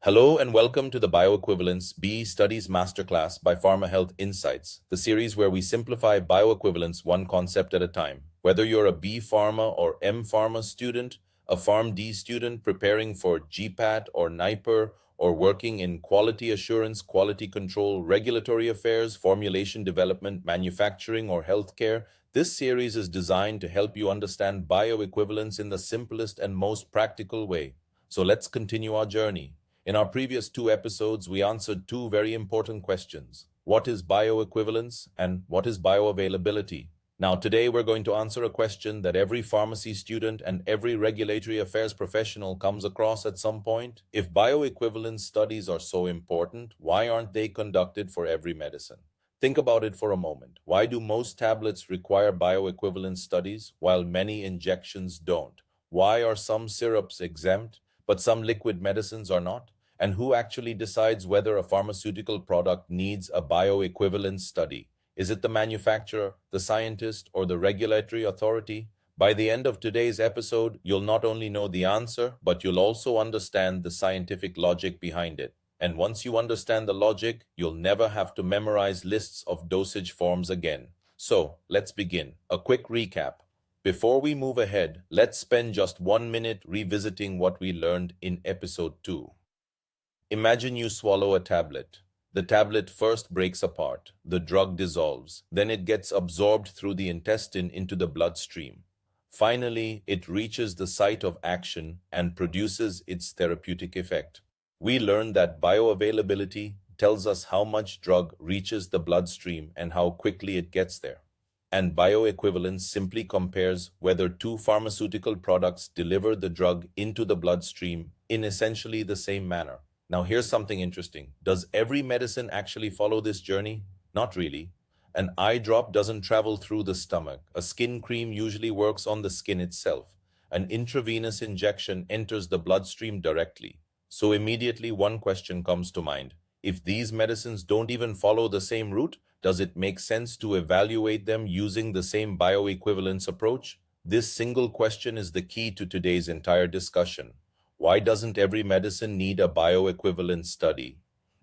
Hello and welcome to the Bioequivalence B Studies Masterclass by PharmaHealth Insights, the series where we simplify bioequivalence one concept at a time. Whether you're a B Pharma or M Pharma student, a PharmD student preparing for GPAT or NIPER, or working in quality assurance, quality control, regulatory affairs, formulation development, manufacturing, or healthcare, this series is designed to help you understand bioequivalence in the simplest and most practical way. So let's continue our journey. In our previous two episodes, we answered two very important questions. What is bioequivalence and what is bioavailability? Now, today we're going to answer a question that every pharmacy student and every regulatory affairs professional comes across at some point. If bioequivalence studies are so important, why aren't they conducted for every medicine? Think about it for a moment. Why do most tablets require bioequivalence studies while many injections don't? Why are some syrups exempt, but some liquid medicines are not? And who actually decides whether a pharmaceutical product needs a bioequivalence study? Is it the manufacturer, the scientist, or the regulatory authority? By the end of today's episode, you'll not only know the answer, but you'll also understand the scientific logic behind it. And once you understand the logic, you'll never have to memorize lists of dosage forms again. So, let's begin. A quick recap. Before we move ahead, let's spend just 1 minute revisiting what we learned in episode 2. Imagine you swallow a tablet. The tablet first breaks apart, the drug dissolves, then it gets absorbed through the intestine into the bloodstream. Finally, it reaches the site of action and produces its therapeutic effect. We learned that bioavailability tells us how much drug reaches the bloodstream and how quickly it gets there. And bioequivalence simply compares whether two pharmaceutical products deliver the drug into the bloodstream in essentially the same manner. Now, here's something interesting. Does every medicine actually follow this journey? Not really. An eye drop doesn't travel through the stomach. A skin cream usually works on the skin itself. An intravenous injection enters the bloodstream directly. So immediately one question comes to mind. If these medicines don't even follow the same route, does it make sense to evaluate them using the same bioequivalence approach? This single question is the key to today's entire discussion. Why doesn't every medicine need a bioequivalence study?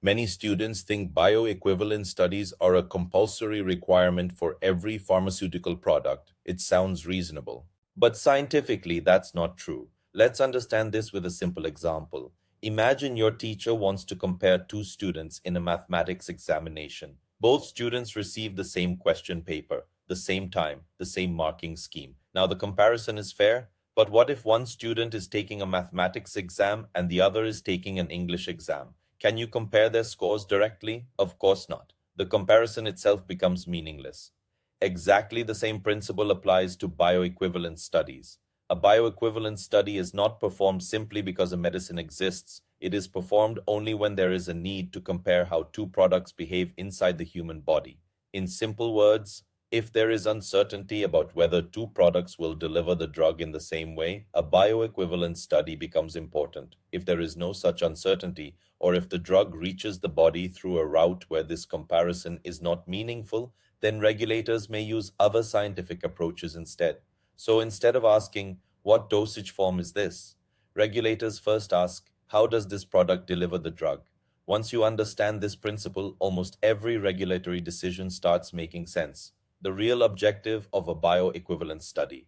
Many students think bioequivalence studies are a compulsory requirement for every pharmaceutical product. It sounds reasonable. But scientifically, that's not true. Let's understand this with a simple example. Imagine your teacher wants to compare two students in a mathematics examination. Both students receive the same question paper, the same time, the same marking scheme. Now, the comparison is fair. But what if one student is taking a mathematics exam and the other is taking an English exam? Can you compare their scores directly? Of course not. The comparison itself becomes meaningless. Exactly the same principle applies to bioequivalence studies. A bioequivalence study is not performed simply because a medicine exists. It is performed only when there is a need to compare how two products behave inside the human body. In simple words, if there is uncertainty about whether two products will deliver the drug in the same way, a bioequivalence study becomes important. If there is no such uncertainty, or if the drug reaches the body through a route where this comparison is not meaningful, then regulators may use other scientific approaches instead. So instead of asking, "What dosage form is this?" regulators first ask, "How does this product deliver the drug?" Once you understand this principle, almost every regulatory decision starts making sense. The real objective of a bioequivalence study.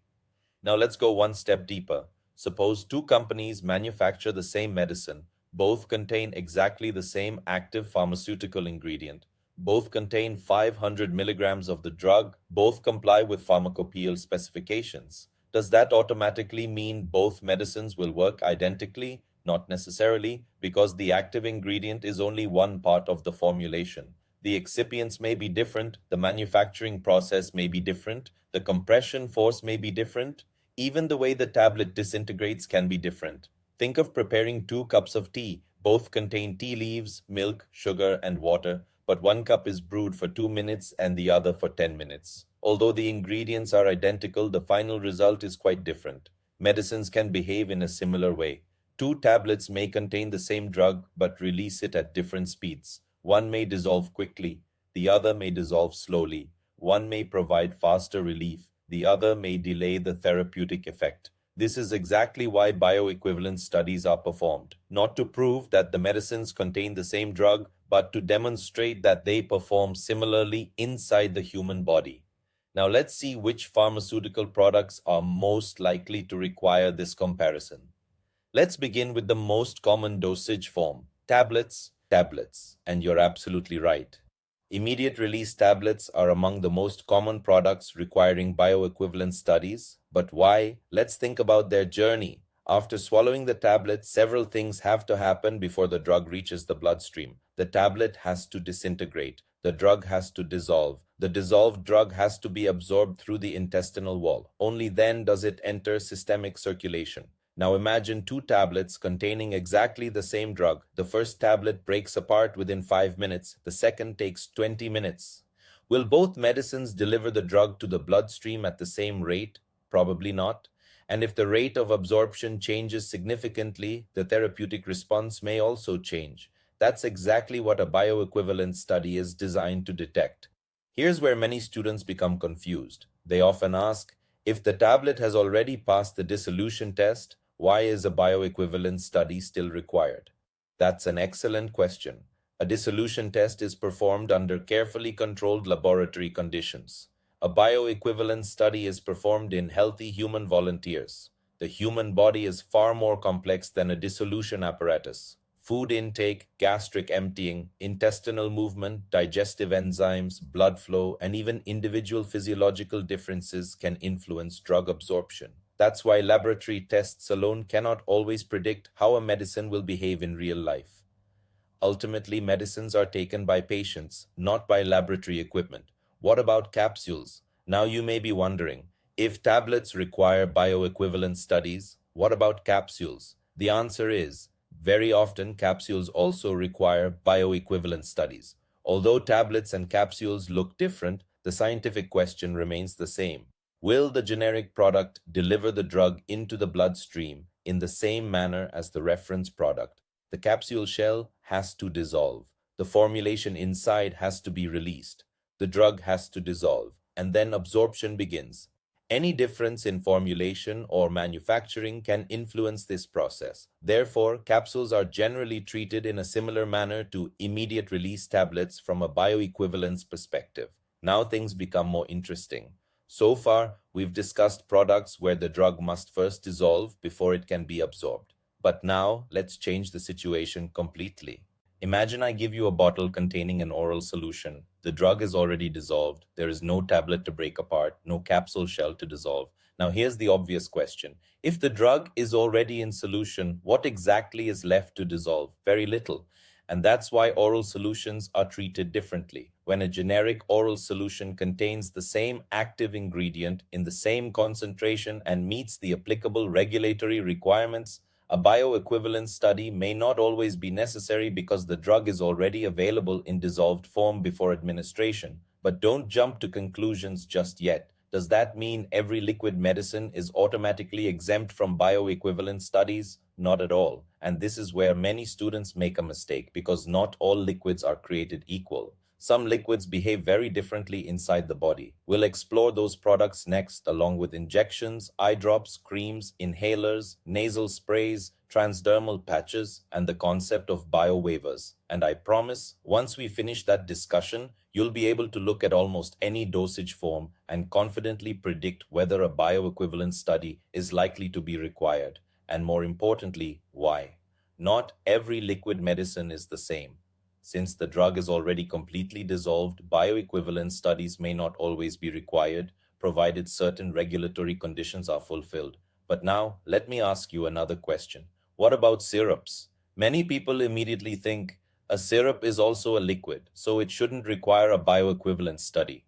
Now let's go one step deeper. Suppose two companies manufacture the same medicine. Both contain exactly the same active pharmaceutical ingredient. Both contain 500 milligrams of the drug. Both comply with pharmacopoeial specifications. Does that automatically mean both medicines will work identically? Not necessarily, because the active ingredient is only one part of the formulation. The excipients may be different, the manufacturing process may be different, the compression force may be different, even the way the tablet disintegrates can be different. Think of preparing 2 cups of tea. Both contain tea leaves, milk, sugar, and water, but one cup is brewed for 2 minutes and the other for 10 minutes. Although the ingredients are identical, the final result is quite different. Medicines can behave in a similar way. Two tablets may contain the same drug but release it at different speeds. One may dissolve quickly, the other may dissolve slowly. One may provide faster relief, the other may delay the therapeutic effect. This is exactly why bioequivalence studies are performed, not to prove that the medicines contain the same drug, but to demonstrate that they perform similarly inside the human body. Now let's see which pharmaceutical products are most likely to require this comparison. Let's begin with the most common dosage form, tablets, tablets. And you're absolutely right. Immediate release tablets are among the most common products requiring bioequivalence studies. But why? Let's think about their journey. After swallowing the tablet, several things have to happen before the drug reaches the bloodstream. The tablet has to disintegrate. The drug has to dissolve. The dissolved drug has to be absorbed through the intestinal wall. Only then does it enter systemic circulation. Now imagine two tablets containing exactly the same drug. The first tablet breaks apart within 5 minutes. The second takes 20 minutes. Will both medicines deliver the drug to the bloodstream at the same rate? Probably not. And if the rate of absorption changes significantly, the therapeutic response may also change. That's exactly what a bioequivalence study is designed to detect. Here's where many students become confused. They often ask, if the tablet has already passed the dissolution test, why is a bioequivalence study still required? That's an excellent question. A dissolution test is performed under carefully controlled laboratory conditions. A bioequivalence study is performed in healthy human volunteers. The human body is far more complex than a dissolution apparatus. Food intake, gastric emptying, intestinal movement, digestive enzymes, blood flow, and even individual physiological differences can influence drug absorption. That's why laboratory tests alone cannot always predict how a medicine will behave in real life. Ultimately, medicines are taken by patients, not by laboratory equipment. What about capsules? Now you may be wondering, if tablets require bioequivalence studies, what about capsules? The answer is, very often capsules also require bioequivalence studies. Although tablets and capsules look different, the scientific question remains the same. Will the generic product deliver the drug into the bloodstream in the same manner as the reference product? The capsule shell has to dissolve. The formulation inside has to be released. The drug has to dissolve, and then absorption begins. Any difference in formulation or manufacturing can influence this process. Therefore, capsules are generally treated in a similar manner to immediate release tablets from a bioequivalence perspective. Now things become more interesting. So far, we've discussed products where the drug must first dissolve before it can be absorbed. But now, let's change the situation completely. Imagine I give you a bottle containing an oral solution. The drug is already dissolved. There is no tablet to break apart, no capsule shell to dissolve. Now here's the obvious question. If the drug is already in solution, what exactly is left to dissolve? Very little. And that's why oral solutions are treated differently. When a generic oral solution contains the same active ingredient in the same concentration and meets the applicable regulatory requirements, a bioequivalence study may not always be necessary because the drug is already available in dissolved form before administration. But don't jump to conclusions just yet. Does that mean every liquid medicine is automatically exempt from bioequivalence studies? Not at all. And this is where many students make a mistake because not all liquids are created equal. Some liquids behave very differently inside the body. We'll explore those products next, along with injections, eye drops, creams, inhalers, nasal sprays, transdermal patches, and the concept of biowaivers. And I promise, once we finish that discussion, you'll be able to look at almost any dosage form and confidently predict whether a bioequivalence study is likely to be required. And more importantly, why. Not every liquid medicine is the same. Since the drug is already completely dissolved, bioequivalence studies may not always be required, provided certain regulatory conditions are fulfilled. But now, let me ask you another question. What about syrups? Many people immediately think a syrup is also a liquid, so it shouldn't require a bioequivalence study.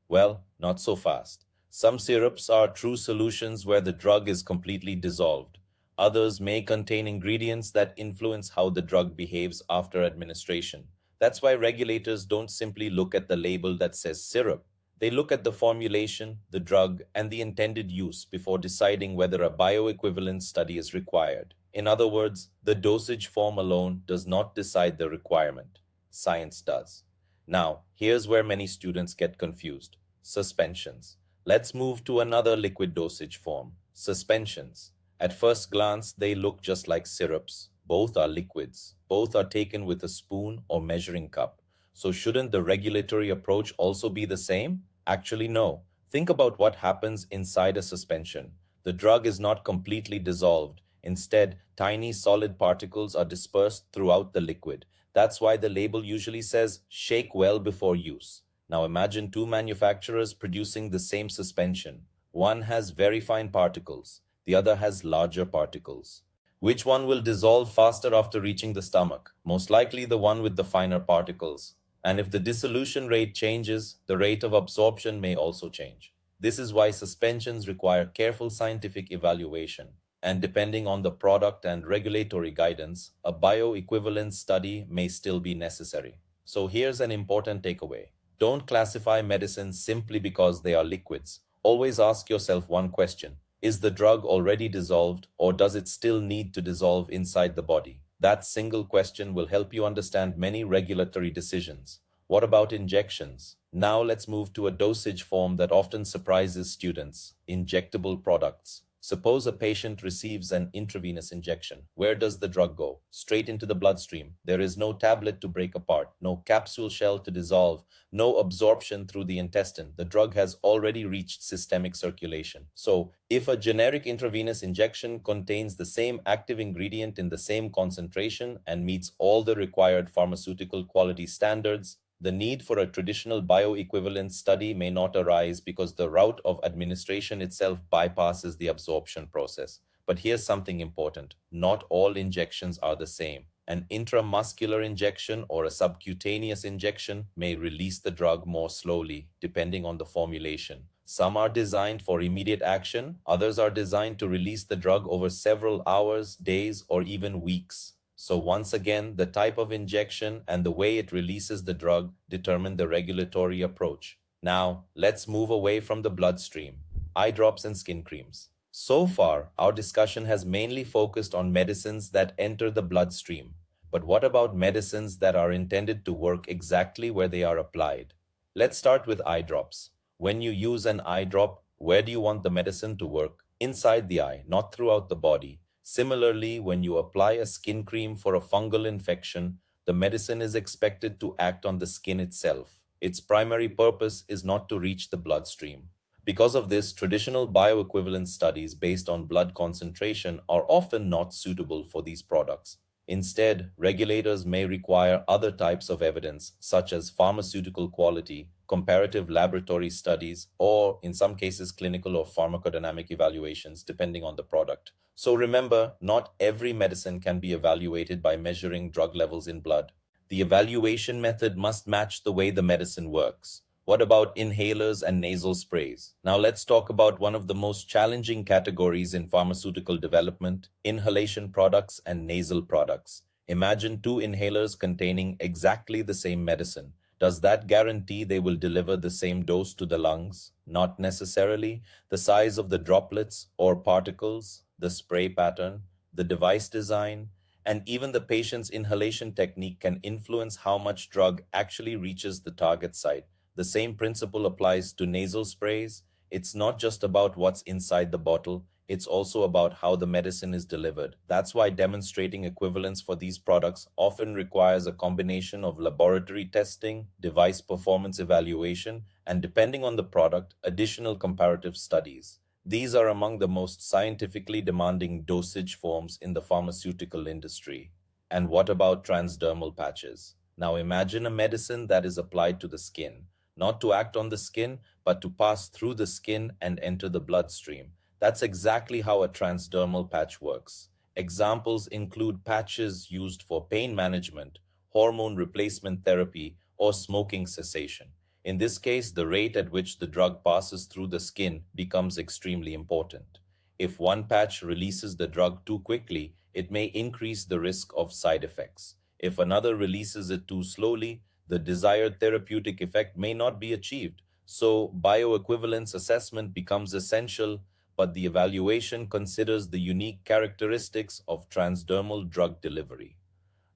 Well, not so fast. Some syrups are true solutions where the drug is completely dissolved. Others may contain ingredients that influence how the drug behaves after administration. That's why regulators don't simply look at the label that says syrup. They look at the formulation, the drug, and the intended use before deciding whether a bioequivalence study is required. In other words, the dosage form alone does not decide the requirement. Science does. Now, here's where many students get confused. Suspensions. Let's move to another liquid dosage form, suspensions. At first glance, they look just like syrups. Both are liquids. Both are taken with a spoon or measuring cup. So shouldn't the regulatory approach also be the same? Actually, no. Think about what happens inside a suspension. The drug is not completely dissolved. Instead, tiny solid particles are dispersed throughout the liquid. That's why the label usually says shake well before use. Now imagine two manufacturers producing the same suspension. One has very fine particles, the other has larger particles. Which one will dissolve faster after reaching the stomach? Most likely the one with the finer particles. And if the dissolution rate changes, the rate of absorption may also change. This is why suspensions require careful scientific evaluation. And depending on the product and regulatory guidance, a bioequivalence study may still be necessary. So here's an important takeaway. Don't classify medicines simply because they are liquids. Always ask yourself one question. Is the drug already dissolved, or does it still need to dissolve inside the body? That single question will help you understand many regulatory decisions. What about injections? Now let's move to a dosage form that often surprises students: injectable products. Suppose a patient receives an intravenous injection. Where does the drug go? Straight into the bloodstream. There is no tablet to break apart, no capsule shell to dissolve, no absorption through the intestine. The drug has already reached systemic circulation. So, if a generic intravenous injection contains the same active ingredient in the same concentration and meets all the required pharmaceutical quality standards, the need for a traditional bioequivalence study may not arise because the route of administration itself bypasses the absorption process. But here's something important. Not all injections are the same. An intramuscular injection or a subcutaneous injection may release the drug more slowly, depending on the formulation. Some are designed for immediate action, others are designed to release the drug over several hours, days, or even weeks. So once again, the type of injection and the way it releases the drug determine the regulatory approach. Now, let's move away from the bloodstream. Eye drops and skin creams. So far, our discussion has mainly focused on medicines that enter the bloodstream. But what about medicines that are intended to work exactly where they are applied? Let's start with eye drops. When you use an eye drop, where do you want the medicine to work? Inside the eye, not throughout the body. Similarly, when you apply a skin cream for a fungal infection, the medicine is expected to act on the skin itself. Its primary purpose is not to reach the bloodstream. Because of this, traditional bioequivalence studies based on blood concentration are often not suitable for these products. Instead, regulators may require other types of evidence, such as pharmaceutical quality, comparative laboratory studies, or in some cases, clinical or pharmacodynamic evaluations, depending on the product. So remember, not every medicine can be evaluated by measuring drug levels in blood. The evaluation method must match the way the medicine works. What about inhalers and nasal sprays? Now let's talk about one of the most challenging categories in pharmaceutical development: inhalation products and nasal products. Imagine two inhalers containing exactly the same medicine. Does that guarantee they will deliver the same dose to the lungs? Not necessarily. The size of the droplets or particles, the spray pattern, the device design, and even the patient's inhalation technique can influence how much drug actually reaches the target site. The same principle applies to nasal sprays. It's not just about what's inside the bottle, it's also about how the medicine is delivered. That's why demonstrating equivalence for these products often requires a combination of laboratory testing, device performance evaluation, and depending on the product, additional comparative studies. These are among the most scientifically demanding dosage forms in the pharmaceutical industry. And what about transdermal patches? Now imagine a medicine that is applied to the skin, not to act on the skin, but to pass through the skin and enter the bloodstream. That's exactly how a transdermal patch works. Examples include patches used for pain management, hormone replacement therapy, or smoking cessation. In this case, the rate at which the drug passes through the skin becomes extremely important. If one patch releases the drug too quickly, it may increase the risk of side effects. If another releases it too slowly, the desired therapeutic effect may not be achieved. So, bioequivalence assessment becomes essential, but the evaluation considers the unique characteristics of transdermal drug delivery.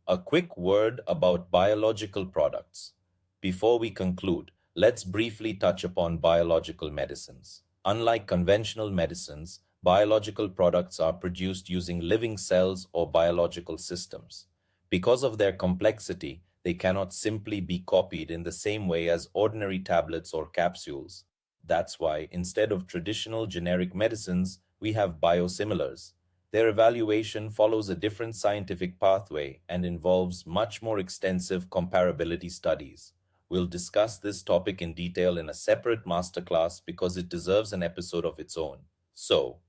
A quick word about biological products. Before we conclude, let's briefly touch upon biological medicines. Unlike conventional medicines, Biological products are produced using living cells or biological systems. Because of their complexity, they cannot simply be copied in the same way as ordinary tablets or capsules. That's why, instead of traditional generic medicines, we have biosimilars. Their evaluation follows a different scientific pathway and involves much more extensive comparability studies. We'll discuss this topic in detail in a separate masterclass because it deserves an episode of its own. So,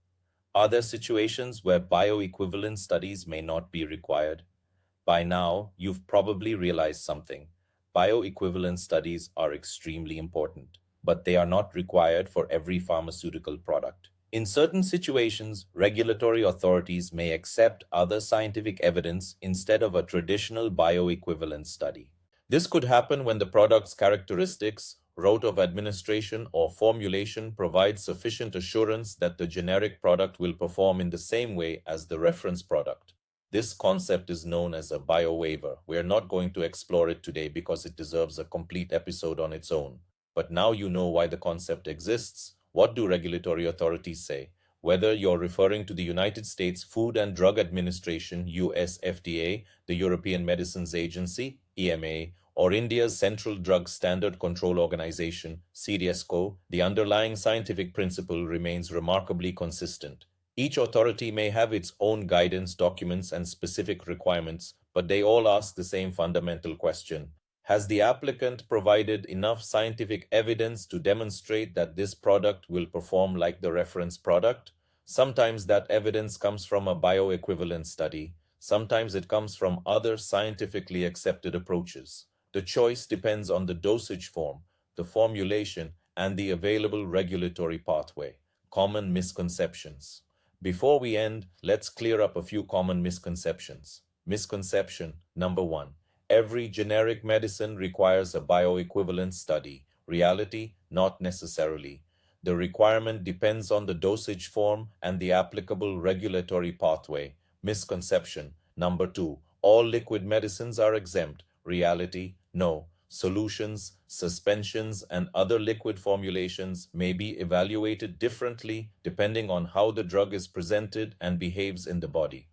are there situations where bioequivalence studies may not be required? By now, you've probably realized something. Bioequivalence studies are extremely important, but they are not required for every pharmaceutical product. In certain situations, regulatory authorities may accept other scientific evidence instead of a traditional bioequivalence study. This could happen when the product's characteristics, route of administration, or formulation provide sufficient assurance that the generic product will perform in the same way as the reference product. This concept is known as a biowaiver. We are not going to explore it today because it deserves a complete episode on its own. But now you know why the concept exists. What do regulatory authorities say? Whether you're referring to the United States Food and Drug Administration, US FDA, the European Medicines Agency, EMA, or India's Central Drug Standard Control Organization, CDSCO, the underlying scientific principle remains remarkably consistent. Each authority may have its own guidance documents and specific requirements, but they all ask the same fundamental question. Has the applicant provided enough scientific evidence to demonstrate that this product will perform like the reference product? Sometimes that evidence comes from a bioequivalence study. Sometimes it comes from other scientifically accepted approaches. The choice depends on the dosage form, the formulation, and the available regulatory pathway. Common misconceptions. Before we end, let's clear up a few common misconceptions. Misconception number 1. Every generic medicine requires a bioequivalence study. Reality, not necessarily. The requirement depends on the dosage form and the applicable regulatory pathway. Misconception number 2. All liquid medicines are exempt. Reality, no. Solutions, suspensions, and other liquid formulations may be evaluated differently depending on how the drug is presented and behaves in the body.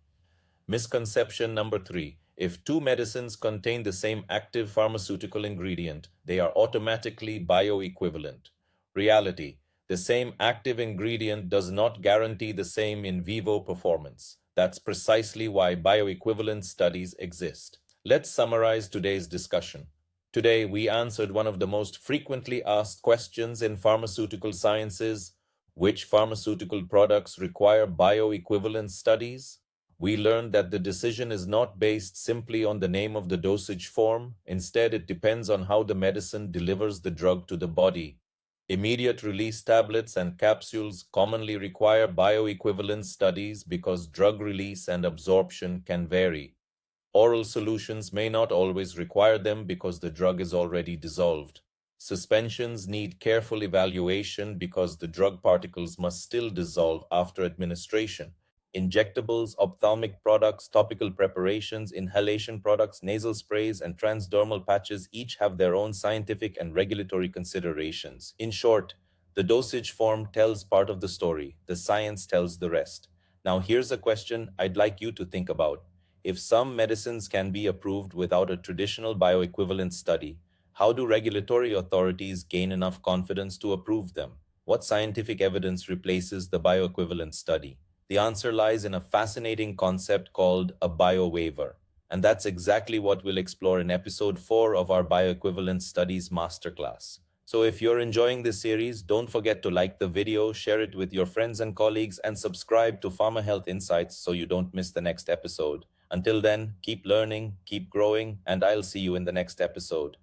Misconception number 3. If two medicines contain the same active pharmaceutical ingredient, they are automatically bioequivalent. Reality. The same active ingredient does not guarantee the same in vivo performance. That's precisely why bioequivalence studies exist. Let's summarize today's discussion. Today, we answered one of the most frequently asked questions in pharmaceutical sciences: which pharmaceutical products require bioequivalence studies? We learned that the decision is not based simply on the name of the dosage form. Instead, it depends on how the medicine delivers the drug to the body. Immediate release tablets and capsules commonly require bioequivalence studies because drug release and absorption can vary. Oral solutions may not always require them because the drug is already dissolved. Suspensions need careful evaluation because the drug particles must still dissolve after administration. Injectables, ophthalmic products, topical preparations, inhalation products, nasal sprays, and transdermal patches each have their own scientific and regulatory considerations. In short, the dosage form tells part of the story, the science tells the rest. Now here's a question I'd like you to think about. If some medicines can be approved without a traditional bioequivalence study, how do regulatory authorities gain enough confidence to approve them? What scientific evidence replaces the bioequivalence study? The answer lies in a fascinating concept called a biowaiver. And that's exactly what we'll explore in episode 4 of our Bioequivalence Studies Masterclass. So if you're enjoying this series, don't forget to like the video, share it with your friends and colleagues, and subscribe to PharmaHealth Insights so you don't miss the next episode. Until then, keep learning, keep growing, and I'll see you in the next episode.